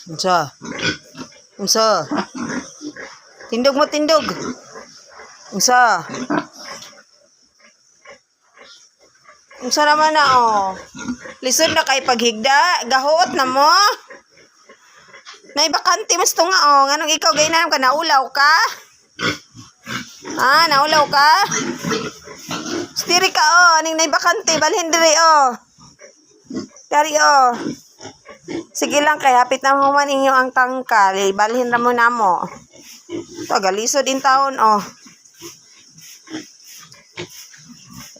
Unsa? Unsa? Tindog mo, tindog. Unsa? Unsa naman na, oh. Lisod na kay paghigda. Gahuot na mo. Naibakante mas to nga, oh. Nganong ikaw gainanam ka? Naulaw ka? Ah, naulaw ka? Stiri ka, oh. Aning naibakante. Balhin diri, oh. Dari, oh. Sige lang kay hapit na human inyo ang tangkal. Balhin na mo na mo. Ito, galisod din taon, oh.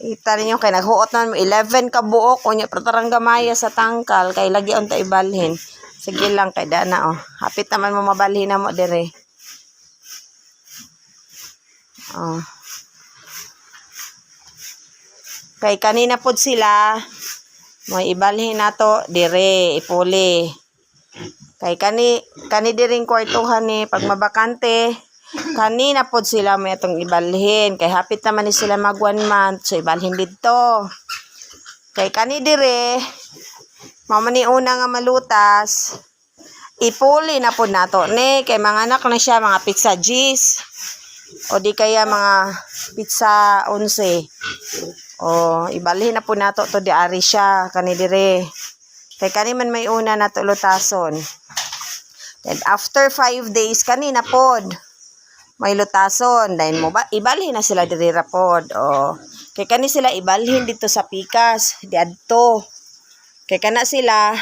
Ita ninyo kay naghuot na mo 11 ka buok unya pratarang gamaya sa tangkal kay lagi unta ibalhin. Sige lang kay dana, oh. Hapit naman mo mabalhin na mo dire. Oh. Kay kanina pod sila mo ibalhin nato dire ipuli. Kay kani diring kwartuhan ni pag mabakante kanina pod sila may atong ibalhin kay hapit naman ni sila mag 1 month so ibalhin didto. Kay kani dire mao man ni una nga malutas ipuli na pod nato ni kay mga anak na siya mga pizza G's o di kaya mga pizza 11. O ibalhin na pod nato to di ari siya kani dire. Kay kani man may una nato lutason. Then after 5 days kanina pod may lutason. Then mo ba ibalhin na sila diri ra pod. O kay kani sila ibalhin dito sa pikas di adto. Kay kana sila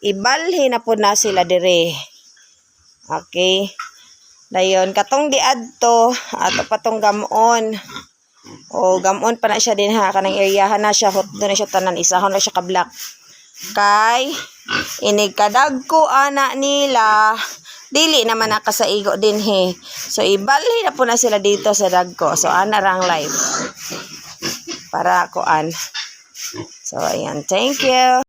ibalhin na pod na sila diri. Okay. Dayon katong di adto ato patong gamon. O gamon pa na siya din ha kanang areahan na siya hot do na siya tanan isahon na siya ka black. Kay inig kadagko ana nila dili naman nakasaigo din he. So ibalhin na po na sila dito sa dagko. So ana rang live para kuan. So ayan, thank you.